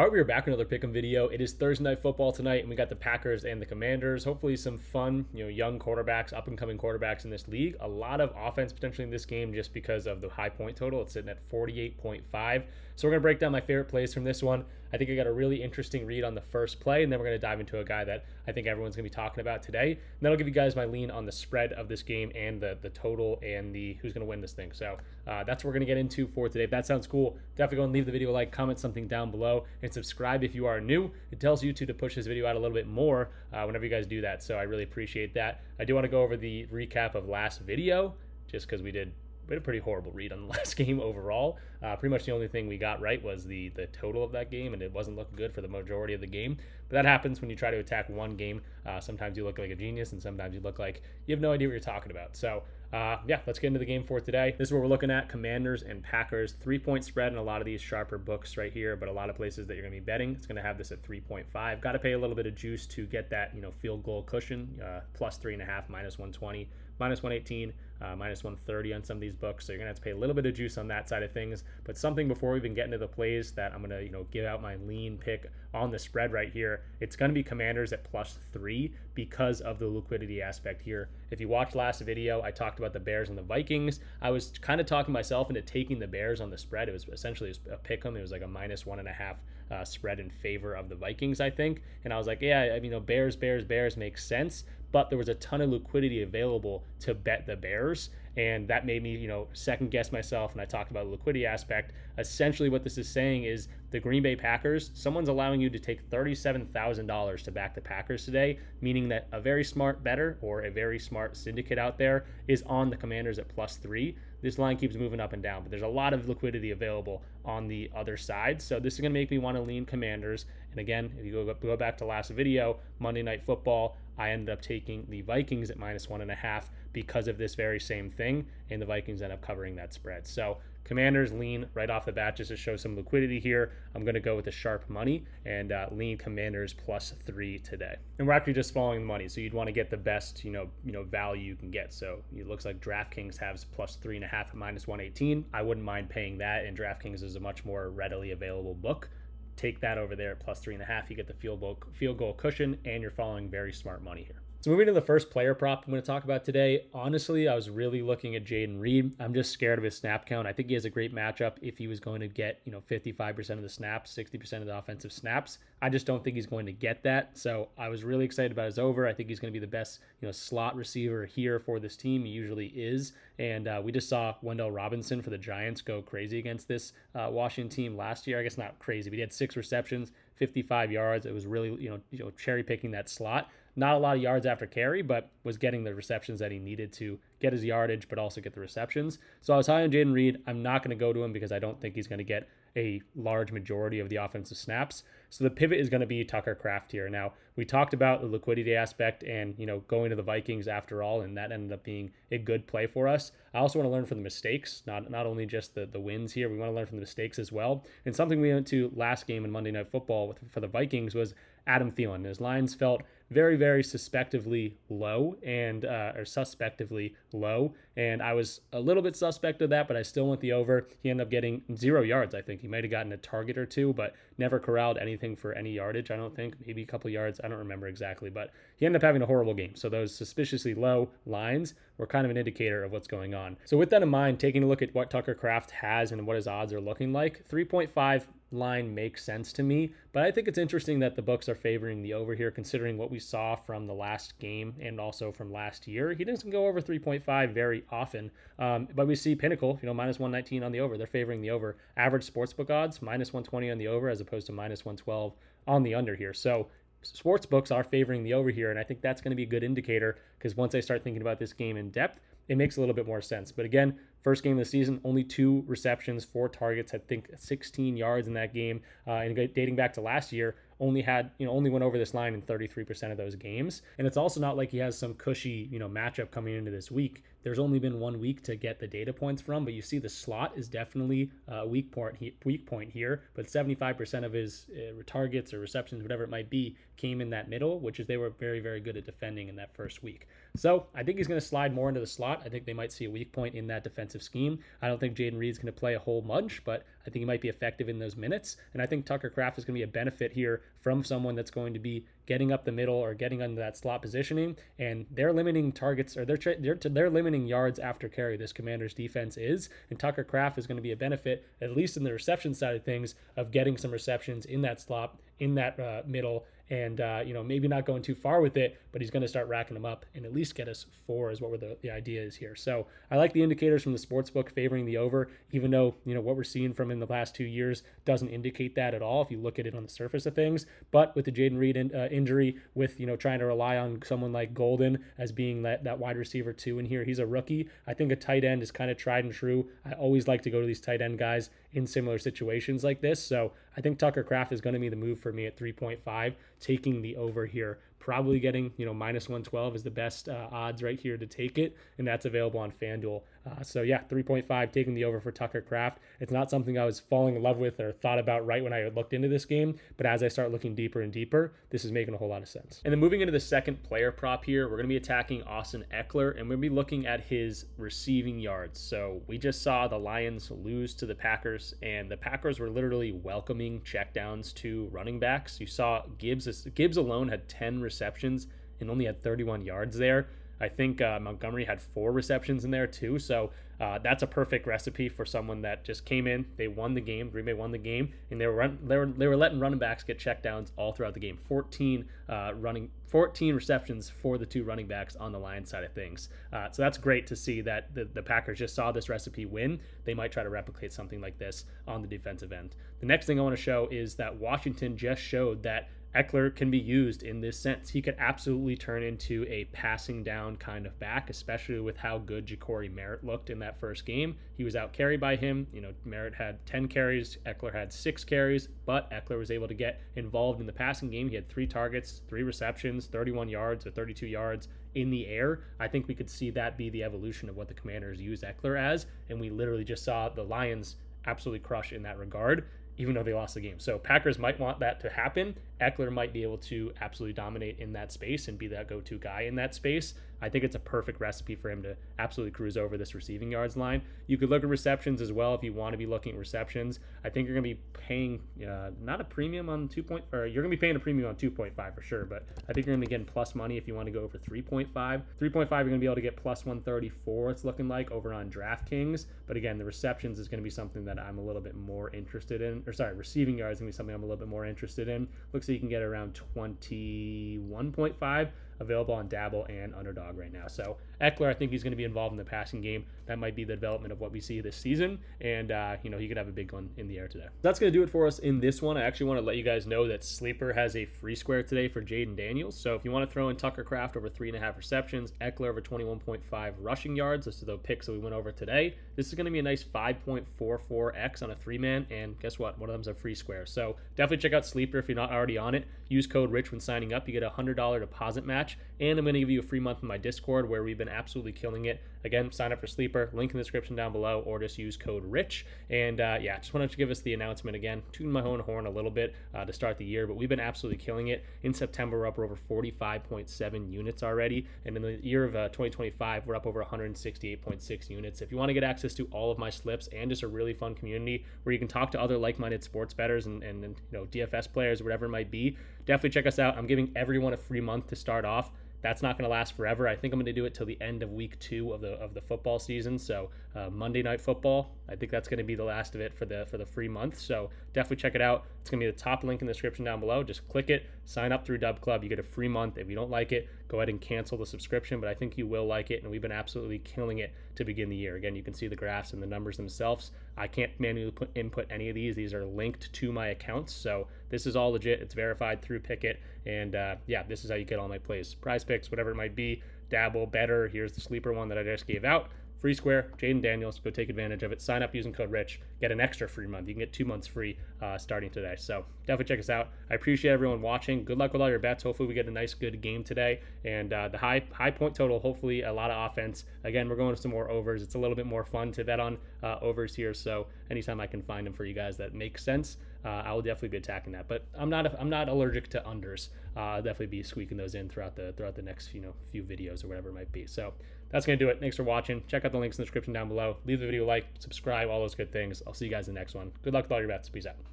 All right, we are back with another pick'em video. It is Thursday Night Football tonight, and we got the Packers and the Commanders. Hopefully some fun, young quarterbacks, up-and-coming quarterbacks in this league. A lot of offense potentially in this game just because of the high point total. It's sitting at 48.5. So we're going to break down my favorite plays from this one. I think I got a really interesting read on the first play, and then we're going to dive into a guy that I think everyone's going to be talking about today. And then I'll give you guys my lean on the spread of this game and the total and the who's going to win this thing. So that's what we're going to get into for today. If that sounds cool, definitely go and leave the video a like, comment something down below, and subscribe if you are new. It tells YouTube to push this video out a little bit more whenever you guys do that, so I really appreciate that. I do want to go over the recap of last video just because we had a pretty horrible read on the last game overall. Pretty much the only thing we got right was the total of that game, and it wasn't looking good for the majority of the game. But that happens when you try to attack one game. Sometimes you look like a genius, and sometimes you look like you have no idea what you're talking about. So yeah, let's get into the game for today. This is what we're looking at: Commanders and Packers. 3-point spread in a lot of these sharper books right here, but a lot of places that you're going to be betting, it's going to have this at 3.5. Got to pay a little bit of juice to get that field goal cushion. Plus 3.5, minus 120, minus 118, minus 130 on some of these books. So you're gonna have to pay a little bit of juice on that side of things. But something before we even get into the plays that I'm gonna give out my lean pick on the spread right here. It's gonna be Commanders at plus 3 because of the liquidity aspect here. If you watched last video, I talked about the Bears and the Vikings. I was kind of talking myself into taking the Bears on the spread. It was essentially a pick 'em. It was like a minus 1.5 spread in favor of the Vikings, I think. And I was like, yeah, Bears makes sense. But there was a ton of liquidity available to bet the Bears, and that made me, second guess myself. And I talked about the liquidity aspect. Essentially, what this is saying is the Green Bay Packers, someone's allowing you to take $37,000 to back the Packers today, meaning that a very smart bettor or a very smart syndicate out there is on the Commanders at plus 3. This line keeps moving up and down, but there's a lot of liquidity available on the other side. So this is going to make me want to lean Commanders. And again, if you go back to last video, Monday Night Football, I ended up taking the Vikings at minus 1.5 because of this very same thing, and the Vikings end up covering that spread. So Commanders lean right off the bat just to show some liquidity here. I'm going to go with the sharp money and lean Commanders plus 3 today. And we're actually just following the money, so you'd want to get the best value you can get. So it looks like DraftKings has plus 3.5 at minus 118. I wouldn't mind paying that, and DraftKings is a much more readily available book. Take that over there at plus 3.5. You get the field goal cushion, and you're following very smart money here. So moving to the first player prop I'm going to talk about today. Honestly, I was really looking at Jayden Reed. I'm just scared of his snap count. I think he has a great matchup if he was going to get 55% of the snaps, 60% of the offensive snaps. I just don't think he's going to get that. So I was really excited about his over. I think he's going to be the best slot receiver here for this team. He usually is. And we just saw Wendell Robinson for the Giants go crazy against this Washington team last year. I guess not crazy, but he had 6 receptions, 55 yards. It was really cherry picking that slot. Not a lot of yards after carry, but was getting the receptions that he needed to get his yardage, but also get the receptions. So I was high on Jayden Reed. I'm not going to go to him because I don't think he's going to get a large majority of the offensive snaps. So the pivot is going to be Tucker Kraft here. Now, we talked about the liquidity aspect and, going to the Vikings after all, and that ended up being a good play for us. I also want to learn from the mistakes, not only just the wins here. We want to learn from the mistakes as well. And something we went to last game in Monday Night Football for the Vikings was Adam Thielen. His lines felt very, very suspectively low and I was a little bit suspect of that, but I still went the over. He ended up getting 0 yards. I think he might have gotten a target or two, but never corralled anything for any yardage. I don't think, maybe a couple yards. I don't remember exactly, but he ended up having a horrible game. So those suspiciously low lines were kind of an indicator of what's going on. So with that in mind, taking a look at what Tucker Kraft has and what his odds are looking like, 3.5 line makes sense to me, but I think it's interesting that the books are favoring the over here, considering what we saw from the last game and also from last year. He doesn't go over 3.5 very often, but we see Pinnacle, minus 119 on the over. They're favoring the over. Average sportsbook odds, minus 120 on the over as opposed to minus 112 on the under here. So sportsbooks are favoring the over here, and I think that's going to be a good indicator because once I start thinking about this game in depth, it makes a little bit more sense. But again, first game of the season, only 2 receptions, 4 targets, I think 16 yards in that game. And dating back to last year, only went over this line in 33% of those games. And it's also not like he has some cushy, matchup coming into this week. There's only been 1 week to get the data points from, but you see the slot is definitely a weak point here. But 75% of his targets or receptions, whatever it might be, came in that middle, which is they were very, very good at defending in that first week. So I think he's going to slide more into the slot. I think they might see a weak point in that defensive offensive scheme. I don't think Jaden Reed's going to play a whole bunch, but I think he might be effective in those minutes. And I think Tucker Kraft is going to be a benefit here from someone that's going to be getting up the middle or getting under that slot positioning. And they're limiting targets, or they're limiting yards after carry. This Commanders defense is, and Tucker Kraft is going to be a benefit, at least in the reception side of things, of getting some receptions in that slot, in that middle, and maybe not going too far with it, but he's going to start racking them up and at least get us 4 is what the idea is here. So I like the indicators from the sportsbook favoring the over, even though what we're seeing from in the last 2 years doesn't indicate that at all if you look at it on the surface of things. But with the Jaden Reed injury, with trying to rely on someone like Golden as being that wide receiver 2 in here, he's a rookie. I think a tight end is kind of tried and true. I always like to go to these tight end guys in similar situations like this. So I think Tucker Kraft is going to be the move for me at 3.5, taking the over here. Probably getting, minus 112 is the best odds right here to take it, and that's available on FanDuel. So yeah, 3.5, taking the over for Tucker Kraft. It's not something I was falling in love with or thought about right when I looked into this game, but as I start looking deeper and deeper, this is making a whole lot of sense. And then moving into the second player prop here, we're going to be attacking Austin Ekeler, and we're going to be looking at his receiving yards. So we just saw the Lions lose to the Packers, and the Packers were literally welcoming checkdowns to running backs. You saw Gibbs alone had 10 receptions and only had 31 yards there. I think Montgomery had 4 receptions in there too. So that's a perfect recipe for someone that just came in. They won the game. Green Bay won the game, and they were letting running backs get checkdowns all throughout the game. 14 receptions for the 2 running backs on the Lions side of things. So that's great to see that the Packers just saw this recipe win. They might try to replicate something like this on the defensive end. The next thing I want to show is that Washington just showed that Ekeler can be used in this sense. He could absolutely turn into a passing down kind of back, especially with how good Ja'Cory Merritt looked in that first game. He was out carried by him. Merritt had 10 carries, Ekeler had 6 carries, but Ekeler was able to get involved in the passing game. He had 3 targets, 3 receptions, 31 yards or 32 yards in the air. I think we could see that be the evolution of what the Commanders use Ekeler as, and we literally just saw the Lions absolutely crush in that regard, even though they lost the game. So Packers might want that to happen. Ekeler might be able to absolutely dominate in that space and be that go-to guy in that space. I think it's a perfect recipe for him to absolutely cruise over this receiving yards line. You could look at receptions as well if you want to be looking at receptions. I think you're going to be paying not a premium on you're going to be paying a premium on 2.5 for sure, but I think you're going to be getting plus money if you want to go over 3.5. 3.5, you're going to be able to get plus 134, it's looking like, over on DraftKings. But again, the receptions is going to be something that I'm a little bit more interested in. Receiving yards is going to be something I'm a little bit more interested in. Looks like you can get around 21.5 available on Dabble and Underdog right now. So Ekeler, I think he's going to be involved in the passing game. That might be the development of what we see this season, and he could have a big one in the air today. That's going to do it for us in this one. I actually want to let you guys know that Sleeper has a free square today for Jaden Daniels. So if you want to throw in Tucker Kraft over 3.5 receptions, Ekeler over 21.5 rushing yards, this is the picks that we went over today. This is going to be a nice 5.44x on a 3-man, and guess what? One of them's a free square. So definitely check out Sleeper if you're not already on it. Use code RICH when signing up. You get a $100 deposit match, and I'm going to give you a free month in my Discord where we've been absolutely killing it. Again, sign up for Sleeper, link in the description down below, or just use code RICH. And just wanted to give us the announcement again, tune my own horn a little bit to start the year, but we've been absolutely killing it. In September, we're up over 45.7 units already, and in the year of 2025, we're up over 168.6 units. If you want to get access to all of my slips and just a really fun community where you can talk to other like-minded sports bettors and DFS players, whatever it might be, definitely check us out. I'm giving everyone a free month to start off. That's not going to last forever. I think I'm going to do it till the end of week 2 of the football season. So Monday Night Football, I think that's going to be the last of it for the free month. So definitely check it out. It's going to be the top link in the description down below. Just click it, sign up through DubClub. You get a free month. If you don't like it, go ahead and cancel the subscription. But I think you will like it, and we've been absolutely killing it to begin the year. Again, you can see the graphs and the numbers themselves. I can't manually input any of these. These are linked to my accounts. So this is all legit. It's verified through Pickett. And this is how you get all my plays. PrizePicks, whatever it might be. Dabble, Betr. Here's the sleeper one that I just gave out. Free square, Jaden Daniels. Go take advantage of it. Sign up using code RICH. Get an extra free month. You can get 2 months free starting today. So definitely check us out. I appreciate everyone watching. Good luck with all your bets. Hopefully we get a nice, good game today. And the high point total, hopefully a lot of offense. Again, we're going to some more overs. It's a little bit more fun to bet on overs here. So anytime I can find them for you guys that make sense, I will definitely be attacking that. But I'm not allergic to unders. I'll definitely be squeaking those in throughout the next few videos or whatever it might be. So that's going to do it. Thanks for watching. Check out the links in the description down below. Leave the video a like, subscribe, all those good things. I'll see you guys in the next one. Good luck with all your bets. Peace out.